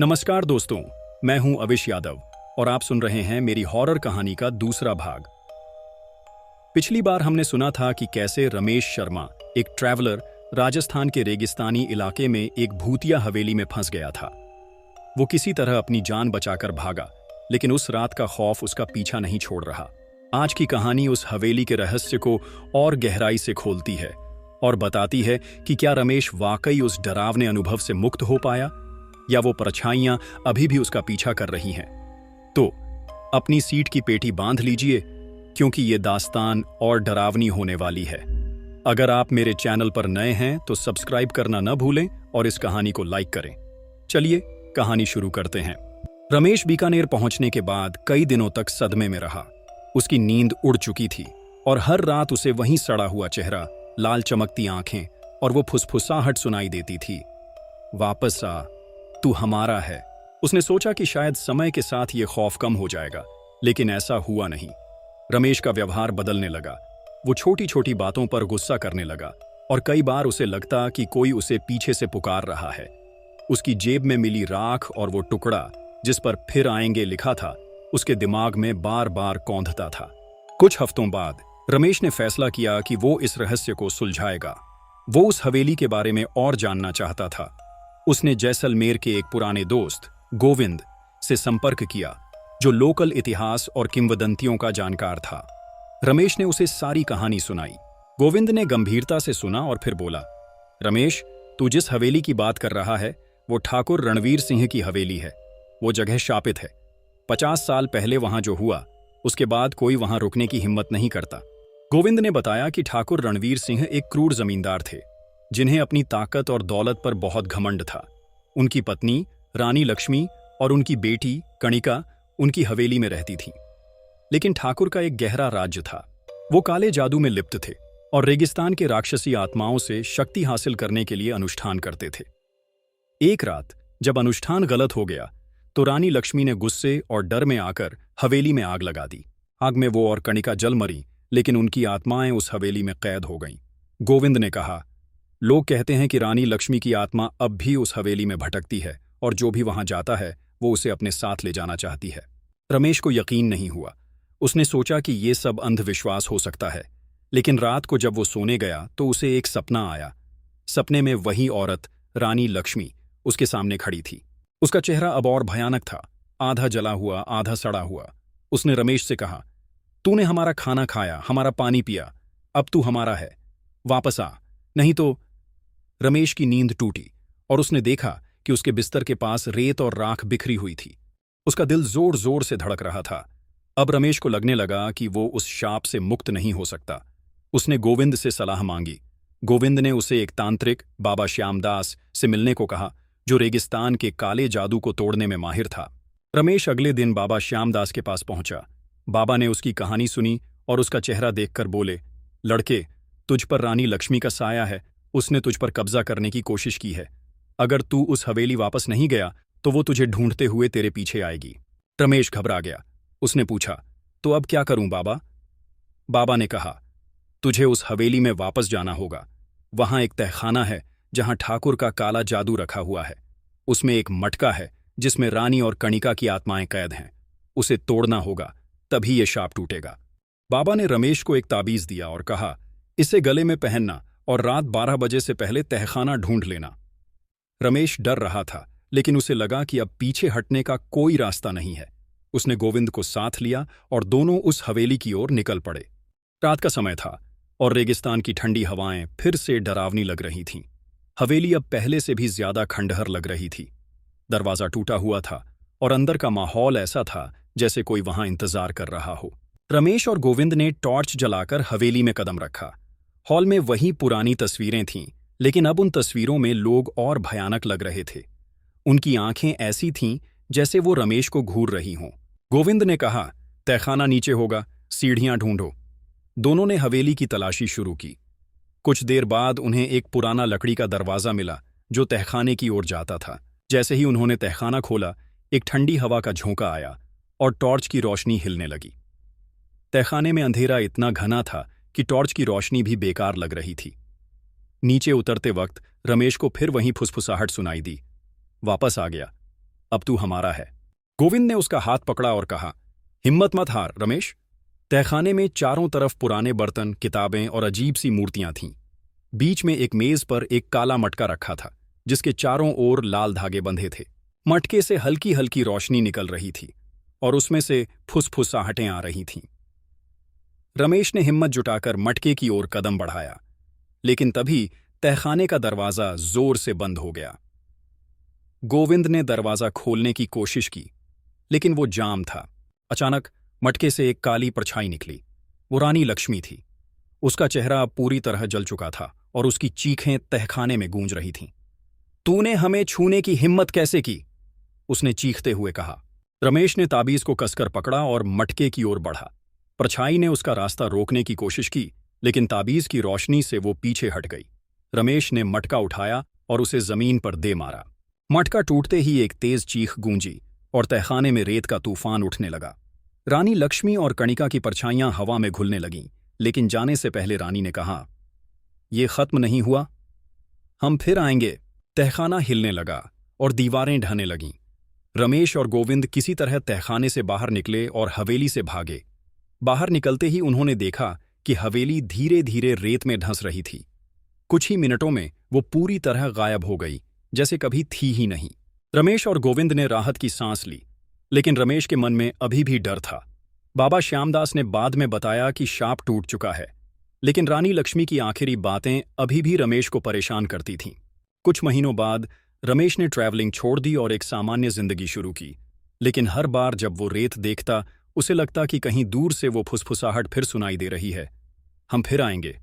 नमस्कार दोस्तों, मैं हूं अविश यादव और आप सुन रहे हैं मेरी हॉरर कहानी का दूसरा भाग। पिछली बार हमने सुना था कि कैसे रमेश शर्मा, एक ट्रैवलर, राजस्थान के रेगिस्तानी इलाके में एक भूतिया हवेली में फंस गया था। वो किसी तरह अपनी जान बचाकर भागा, लेकिन उस रात का खौफ उसका पीछा नहीं छोड़ रहा। आज की कहानी उस हवेली के रहस्य को और गहराई से खोलती है और बताती है कि क्या रमेश वाकई उस डरावने अनुभव से मुक्त हो पाया या वो परछाइयां अभी भी उसका पीछा कर रही हैं। तो अपनी सीट की पेटी बांध लीजिए, क्योंकि ये दास्तान और डरावनी होने वाली है। अगर आप मेरे चैनल पर नए हैं तो सब्सक्राइब करना न भूलें और इस कहानी को लाइक करें। चलिए कहानी शुरू करते हैं। रमेश बीकानेर पहुंचने के बाद कई दिनों तक सदमे में रहा। उसकी नींद उड़ चुकी थी और हर रात उसे वहीं सड़ा हुआ चेहरा, लाल चमकती आंखें और वो फुसफुसाहट सुनाई देती थी। वापस आ, तू हमारा है। उसने सोचा कि शायद समय के साथ ये खौफ कम हो जाएगा, लेकिन ऐसा हुआ नहीं। रमेश का व्यवहार बदलने लगा। वो छोटी छोटी बातों पर गुस्सा करने लगा और कई बार उसे लगता कि कोई उसे पीछे से पुकार रहा है। उसकी जेब में मिली राख और वो टुकड़ा जिस पर फिर आएंगे लिखा था, उसके दिमाग में बार बार कौंधता था। कुछ हफ्तों बाद रमेश ने फैसला किया कि वो इस रहस्य को सुलझाएगा। वो उस हवेली के बारे में और जानना चाहता था। उसने जैसलमेर के एक पुराने दोस्त गोविंद से संपर्क किया, जो लोकल इतिहास और किंवदंतियों का जानकार था। रमेश ने उसे सारी कहानी सुनाई। गोविंद ने गंभीरता से सुना और फिर बोला, रमेश, तू जिस हवेली की बात कर रहा है वो ठाकुर रणवीर सिंह की हवेली है। वो जगह शापित है। 50 साल पहले वहां जो हुआ, उसके बाद कोई वहां रुकने की हिम्मत नहीं करता। गोविंद ने बताया कि ठाकुर रणवीर सिंह एक क्रूर जमींदार थे, जिन्हें अपनी ताकत और दौलत पर बहुत घमंड था। उनकी पत्नी रानी लक्ष्मी और उनकी बेटी कणिका उनकी हवेली में रहती थीं। लेकिन ठाकुर का एक गहरा राज्य था। वो काले जादू में लिप्त थे और रेगिस्तान के राक्षसी आत्माओं से शक्ति हासिल करने के लिए अनुष्ठान करते थे। एक रात जब अनुष्ठान गलत हो गया तो रानी लक्ष्मी ने गुस्से और डर में आकर हवेली में आग लगा दी। आग में वो और कणिका जल मरी, लेकिन उनकी आत्माएं उस हवेली में कैद हो गईं। गोविंद ने कहा, लोग कहते हैं कि रानी लक्ष्मी की आत्मा अब भी उस हवेली में भटकती है और जो भी वहां जाता है वो उसे अपने साथ ले जाना चाहती है। रमेश को यकीन नहीं हुआ। उसने सोचा कि ये सब अंधविश्वास हो सकता है, लेकिन रात को जब वो सोने गया तो उसे एक सपना आया। सपने में वही औरत, रानी लक्ष्मी, उसके सामने खड़ी थी। उसका चेहरा अब और भयानक था, आधा जला हुआ, आधा सड़ा हुआ। उसने रमेश से कहा, तूने हमारा खाना खाया, हमारा पानी पिया, अब तू हमारा है, वापस आ, नहीं तो। रमेश की नींद टूटी और उसने देखा कि उसके बिस्तर के पास रेत और राख बिखरी हुई थी। उसका दिल जोर जोर से धड़क रहा था। अब रमेश को लगने लगा कि वो उस शाप से मुक्त नहीं हो सकता। उसने गोविंद से सलाह मांगी। गोविंद ने उसे एक तांत्रिक, बाबा श्यामदास, से मिलने को कहा, जो रेगिस्तान के काले जादू को तोड़ने में माहिर था। रमेश अगले दिन बाबा श्यामदास के पास पहुंचा। बाबा ने उसकी कहानी सुनी और उसका चेहरा देखकर बोले, लड़के, तुझ पर रानी लक्ष्मी का साया है। उसने तुझ पर कब्जा करने की कोशिश की है। अगर तू उस हवेली वापस नहीं गया तो वो तुझे ढूंढते हुए तेरे पीछे आएगी। रमेश घबरा गया। उसने पूछा, तो अब क्या करूं बाबा? बाबा ने कहा, तुझे उस हवेली में वापस जाना होगा। वहां एक तहखाना है जहां ठाकुर का काला जादू रखा हुआ है। उसमें एक मटका है जिसमें रानी और कणिका की आत्माएं कैद हैं। उसे तोड़ना होगा, तभी ये शाप टूटेगा। बाबा ने रमेश को एक ताबीज दिया और कहा, इसे गले में पहनना और रात 12 बजे से पहले तहखाना ढूंढ लेना। रमेश डर रहा था, लेकिन उसे लगा कि अब पीछे हटने का कोई रास्ता नहीं है। उसने गोविंद को साथ लिया और दोनों उस हवेली की ओर निकल पड़े। रात का समय था और रेगिस्तान की ठंडी हवाएं फिर से डरावनी लग रही थीं। हवेली अब पहले से भी ज्यादा खंडहर लग रही थी। दरवाजा टूटा हुआ था और अंदर का माहौल ऐसा था जैसे कोई वहां इंतजार कर रहा हो। रमेश और गोविंद ने टॉर्च जलाकर हवेली में कदम रखा। हॉल में वही पुरानी तस्वीरें थीं, लेकिन अब उन तस्वीरों में लोग और भयानक लग रहे थे। उनकी आंखें ऐसी थीं जैसे वो रमेश को घूर रही हों। गोविंद ने कहा, तहखाना नीचे होगा, सीढ़ियां ढूंढो। दोनों ने हवेली की तलाशी शुरू की। कुछ देर बाद उन्हें एक पुराना लकड़ी का दरवाजा मिला जो तहखाने की ओर जाता था। जैसे ही उन्होंने तहखाना खोला, एक ठंडी हवा का झोंका आया और टॉर्च की रोशनी हिलने लगी। तहखाने में अंधेरा इतना घना था कि टॉर्च की रोशनी भी बेकार लग रही थी। नीचे उतरते वक्त रमेश को फिर वहीं फुसफुसाहट सुनाई दी। वापस आ गया। अब तू हमारा है। गोविंद ने उसका हाथ पकड़ा और कहा, हिम्मत मत हार रमेश। तहखाने में चारों तरफ पुराने बर्तन, किताबें और अजीब सी मूर्तियां थीं। बीच में एक मेज पर एक काला मटका रखा था, जिसके चारों ओर लाल धागे बंधे थे। मटके से हल्की हल्की रोशनी निकल रही थी और उसमें से फुसफुसाहटें आ रही थीं। रमेश ने हिम्मत जुटाकर मटके की ओर कदम बढ़ाया, लेकिन तभी तहखाने का दरवाजा जोर से बंद हो गया। गोविंद ने दरवाजा खोलने की कोशिश की, लेकिन वो जाम था। अचानक मटके से एक काली परछाई निकली। वो रानी लक्ष्मी थी। उसका चेहरा अब पूरी तरह जल चुका था और उसकी चीखें तहखाने में गूंज रही थीं। तूने हमें छूने की हिम्मत कैसे की? उसने चीखते हुए कहा। रमेश ने ताबीज को कसकर पकड़ा और मटके की ओर बढ़ा। परछाई ने उसका रास्ता रोकने की कोशिश की, लेकिन ताबीज की रोशनी से वो पीछे हट गई। रमेश ने मटका उठाया और उसे जमीन पर दे मारा। मटका टूटते ही एक तेज चीख गूंजी और तहखाने में रेत का तूफान उठने लगा। रानी लक्ष्मी और कणिका की परछाइयां हवा में घुलने लगीं, लेकिन जाने से पहले रानी ने कहा, ये खत्म नहीं हुआ, हम फिर आएंगे। तहखाना हिलने लगा और दीवारें ढहने लगीं। रमेश और गोविंद किसी तरह तहखाने से बाहर निकले और हवेली से भागे। बाहर निकलते ही उन्होंने देखा कि हवेली धीरे धीरे रेत में धंस रही थी। कुछ ही मिनटों में वो पूरी तरह गायब हो गई, जैसे कभी थी ही नहीं। रमेश और गोविंद ने राहत की सांस ली, लेकिन रमेश के मन में अभी भी डर था। बाबा श्यामदास ने बाद में बताया कि शाप टूट चुका है, लेकिन रानी लक्ष्मी की आखिरी बातें अभी भी रमेश को परेशान करती थीं। कुछ महीनों बाद रमेश ने ट्रैवलिंग छोड़ दी और एक सामान्य जिंदगी शुरू की, लेकिन हर बार जब वो रेत देखता, उसे लगता कि कहीं दूर से वो फुसफुसाहट फिर सुनाई दे रही है, हम फिर आएंगे।